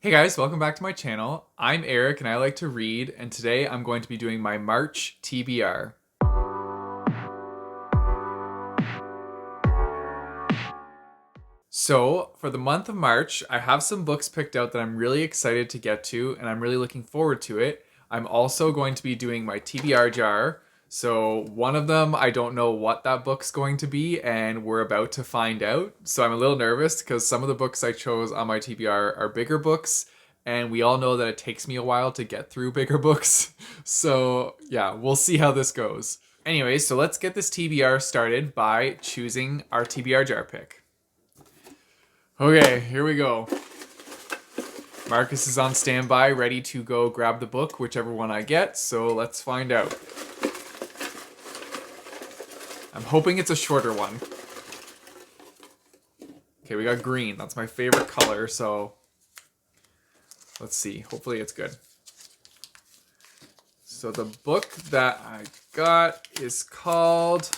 Hey guys, welcome back to my channel. I'm Eric and I like to read, and today I'm going to be doing my March TBR. So, for the month of March, I have some books picked out that I'm really excited to get to, and I'm really looking forward to it. I'm also going to be doing my TBR jar. So, one of them, I don't know what that book's going to be, and we're about to find out. So, I'm a little nervous because some of the books I chose on my TBR are bigger books, and we all know that it takes me a while to get through bigger books. So, yeah, we'll see how this goes. Anyway, so let's get this TBR started by choosing our TBR jar pick. Okay, here we go. Marcus is on standby, ready to go grab the book, whichever one I get, so let's find out. I'm hoping it's a shorter one. Okay, we got green. That's my favorite color, so let's see. Hopefully it's good. So the book that I got is called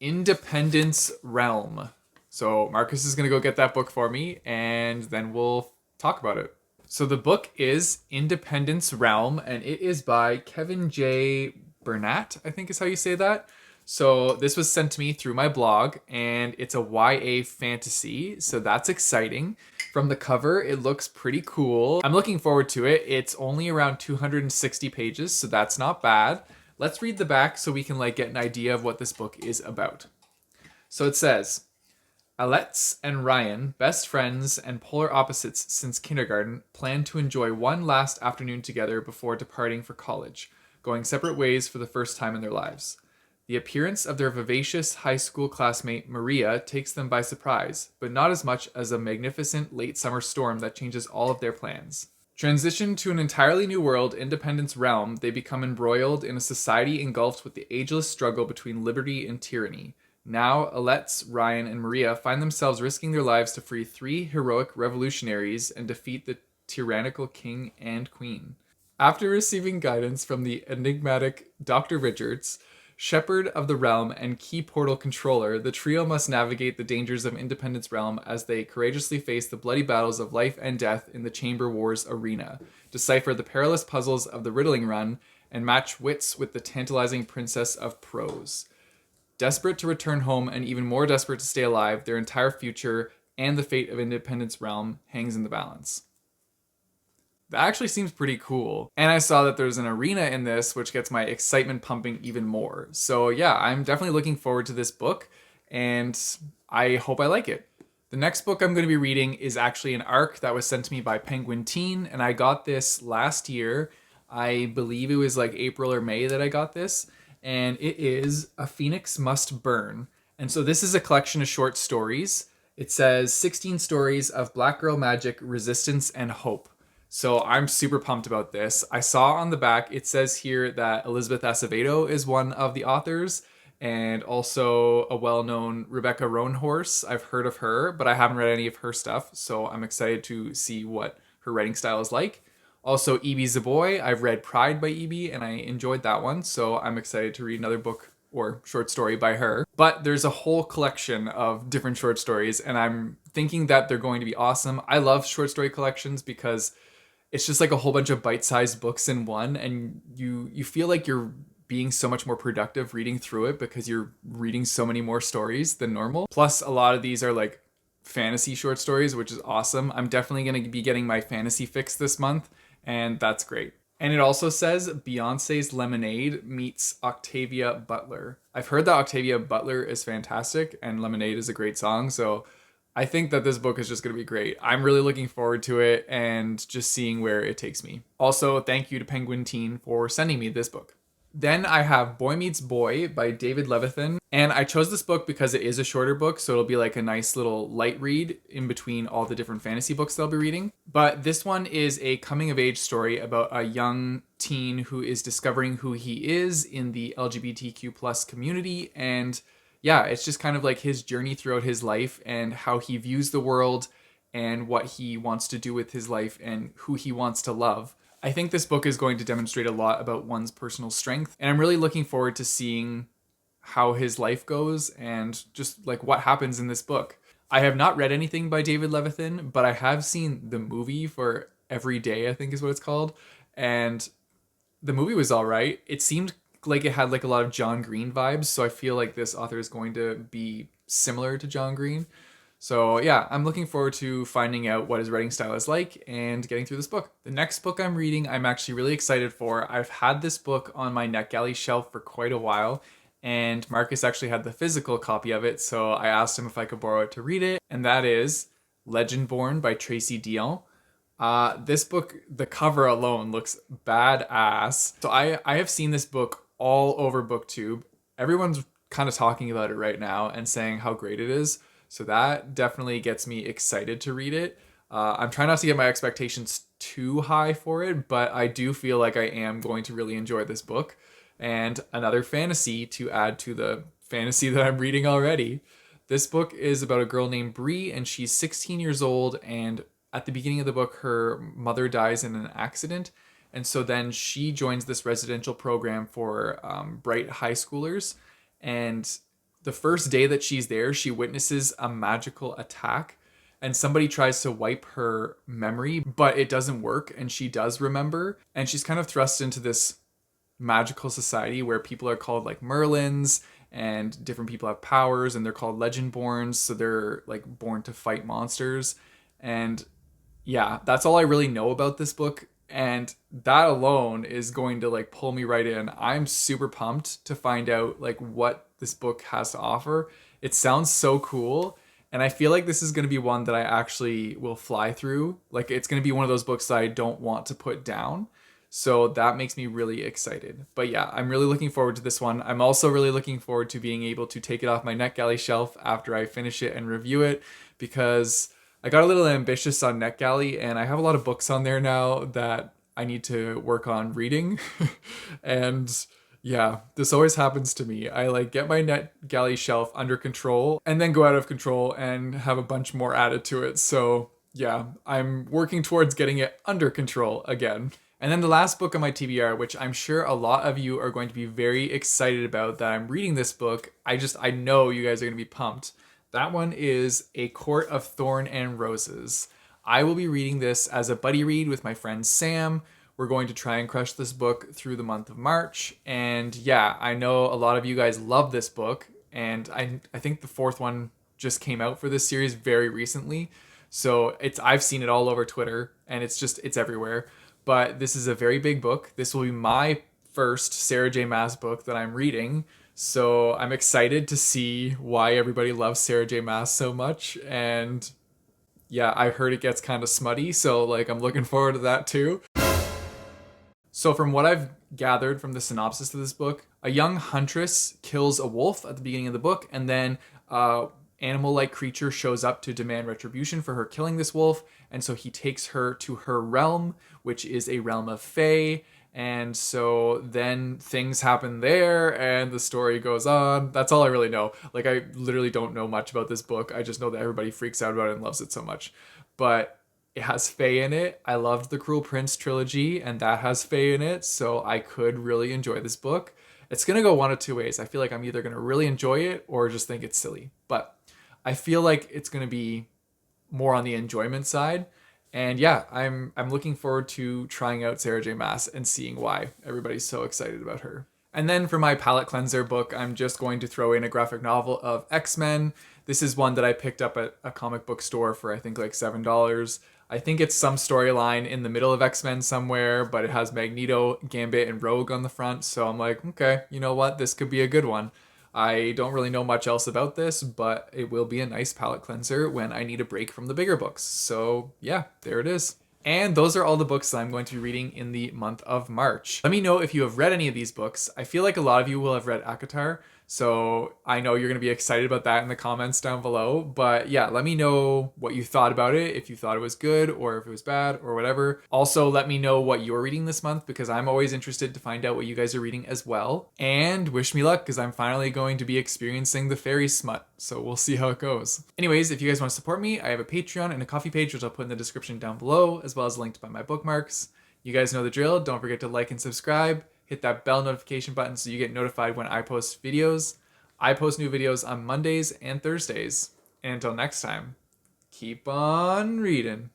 Independence Realm. So Marcus is going to go get that book for me, and then we'll talk about it. So the book is Independence Realm, and it is by Kevin J. Burnett, I think is how you say that. So this was sent to me through my blog, and it's a YA fantasy, so that's exciting. From the cover, it looks pretty cool. I'm looking forward to it. It's only around 260 pages, so that's not bad. Let's read the back so we can get an idea of what this book is about. So it says, Alex and Ryan, best friends and polar opposites since kindergarten, plan to enjoy one last afternoon together before departing for college, going separate ways for the first time in their lives. The appearance of their vivacious high school classmate Maria takes them by surprise, but not as much as a magnificent late summer storm that changes all of their plans. Transitioned to an entirely new world, Independence Realm, they become embroiled in a society engulfed with the ageless struggle between liberty and tyranny. Now, Aletz, Ryan, and Maria find themselves risking their lives to free 3 heroic revolutionaries and defeat the tyrannical king and queen. After receiving guidance from the enigmatic Dr. Richards, Shepherd of the Realm and key portal controller, the trio must navigate the dangers of Independence Realm as they courageously face the bloody battles of life and death in the Chamber Wars arena, decipher the perilous puzzles of the Riddling Run, and match wits with the tantalizing Princess of Prose. Desperate to return home and even more desperate to stay alive, their entire future and the fate of Independence Realm hangs in the balance. That actually seems pretty cool. And I saw that there's an arena in this, which gets my excitement pumping even more. So yeah, I'm definitely looking forward to this book, and I hope I like it. The next book I'm going to be reading is actually an ARC that was sent to me by Penguin Teen, and I got this last year. I believe it was April or May that I got this. And it is A Phoenix Must Burn. And so this is a collection of short stories. It says 16 stories of black girl magic, resistance, and hope. So I'm super pumped about this. I saw on the back, it says here that Elizabeth Acevedo is one of the authors, and also a well-known Rebecca Roanhorse. I've heard of her, but I haven't read any of her stuff, so I'm excited to see what her writing style is like. Also, E.B. Zaboy. I've read Pride by E.B. and I enjoyed that one, so I'm excited to read another book or short story by her. But there's a whole collection of different short stories, and I'm thinking that they're going to be awesome. I love short story collections because it's just a whole bunch of bite-sized books in one, and you feel like you're being so much more productive reading through it because you're reading so many more stories than normal. Plus, a lot of these are fantasy short stories, which is awesome. I'm definitely going to be getting my fantasy fix this month, and that's great. And it also says Beyonce's Lemonade meets Octavia Butler. I've heard that Octavia Butler is fantastic and Lemonade is a great song, so I think that this book is just going to be great. I'm really looking forward to it and just seeing where it takes me. Also, thank you to Penguin Teen for sending me this book. Then I have Boy Meets Boy by David Levithan. And I chose this book because it is a shorter book, so it'll be a nice little light read in between all the different fantasy books that I'll be reading. But this one is a coming-of-age story about a young teen who is discovering who he is in the LGBTQ plus community. And yeah, it's just kind of his journey throughout his life and how he views the world and what he wants to do with his life and who he wants to love. I think this book is going to demonstrate a lot about one's personal strength, and I'm really looking forward to seeing how his life goes and just what happens in this book. I have not read anything by David Levithan, but I have seen the movie for Every Day, I think is what it's called. And the movie was all right. It seemed like it had like a lot of John Green vibes, so I feel like this author is going to be similar to John Green. So yeah, I'm looking forward to finding out what his writing style is like and getting through this book. The next book I'm reading, I'm actually really excited for. I've had this book on my NetGalley shelf for quite a while, and Marcus actually had the physical copy of it, so I asked him if I could borrow it to read it, and that is Legendborn by Tracy Dion. This book, the cover alone looks badass. So I have seen this book all over BookTube. Everyone's kind of talking about it right now and saying how great it is. So that definitely gets me excited to read it. I'm trying not to get my expectations too high for it, but I do feel like I am going to really enjoy this book. And another fantasy to add to the fantasy that I'm reading already. This book is about a girl named Bree, and she's 16 years old, and at the beginning of the book, her mother dies in an accident. And so then she joins this residential program for bright high schoolers. And the first day that she's there, she witnesses a magical attack. And somebody tries to wipe her memory, but it doesn't work. And she does remember. And she's kind of thrust into this magical society where people are called like Merlins, and different people have powers, and they're called Legendborns. So they're like born to fight monsters. And yeah, that's all I really know about this book, and that alone is going to like pull me right in. I'm super pumped to find out like what this book has to offer. It sounds so cool, and I feel like this is going to be one that I actually will fly through. Like it's going to be one of those books that I don't want to put down. So that makes me really excited. But yeah, I'm really looking forward to this one. I'm also really looking forward to being able to take it off my NetGalley shelf after I finish it and review it, because I got a little ambitious on NetGalley, and I have a lot of books on there now that I need to work on reading. And yeah, this always happens to me. I like get my NetGalley shelf under control and then go out of control and have a bunch more added to it. So yeah, I'm working towards getting it under control again. And then the last book on my TBR, which I'm sure a lot of you are going to be very excited about that I'm reading this book. I know you guys are going to be pumped. That one is A Court of Thorn and Roses. I will be reading this as a buddy read with my friend Sam. We're going to try and crush this book through the month of March. And yeah, I know a lot of you guys love this book. And I think the fourth one just came out for this series very recently. So I've seen it all over Twitter, and it's everywhere. But this is a very big book. This will be my first Sarah J. Maas book that I'm reading. So I'm excited to see why everybody loves Sarah J. Maas so much. And yeah, I heard it gets kind of smutty, so like I'm looking forward to that too. So from what I've gathered from the synopsis of this book, a young huntress kills a wolf at the beginning of the book, and then animal-like creature shows up to demand retribution for her killing this wolf, and so he takes her to her realm, which is a realm of fae. And so then things happen there and the story goes on. That's all I really know. Like I literally don't know much about this book. I just know that everybody freaks out about it and loves it so much. But it has fae in it. I loved the Cruel Prince trilogy, and that has fae in it, so I could really enjoy this book. It's going to go one of two ways. I feel like I'm either going to really enjoy it or just think it's silly. But I feel like it's going to be more on the enjoyment side. And yeah, I'm looking forward to trying out Sarah J. Maas and seeing why everybody's so excited about her. And then for my palate cleanser book, I'm just going to throw in a graphic novel of X-Men. This is one that I picked up at a comic book store for I think like $7. I think it's some storyline in the middle of X-Men somewhere, but it has Magneto, Gambit, and Rogue on the front. So I'm like, okay, you know what? This could be a good one. I don't really know much else about this, but it will be a nice palate cleanser when I need a break from the bigger books. So yeah, there it is. And those are all the books that I'm going to be reading in the month of March. Let me know if you have read any of these books. I feel like a lot of you will have read ACOTAR, so I know you're going to be excited about that in the comments down below. But yeah, let me know what you thought about it, if you thought it was good or if it was bad or whatever. Also, let me know what you're reading this month, because I'm always interested to find out what you guys are reading as well. And wish me luck, because I'm finally going to be experiencing the fairy smut. So we'll see how it goes. Anyways, if you guys want to support me, I have a Patreon and a Coffee page, which I'll put in the description down below, as well as linked by my bookmarks. You guys know the drill. Don't forget to like and subscribe. Hit that bell notification button so you get notified when I post videos. I post new videos on Mondays and Thursdays. And until next time, keep on reading.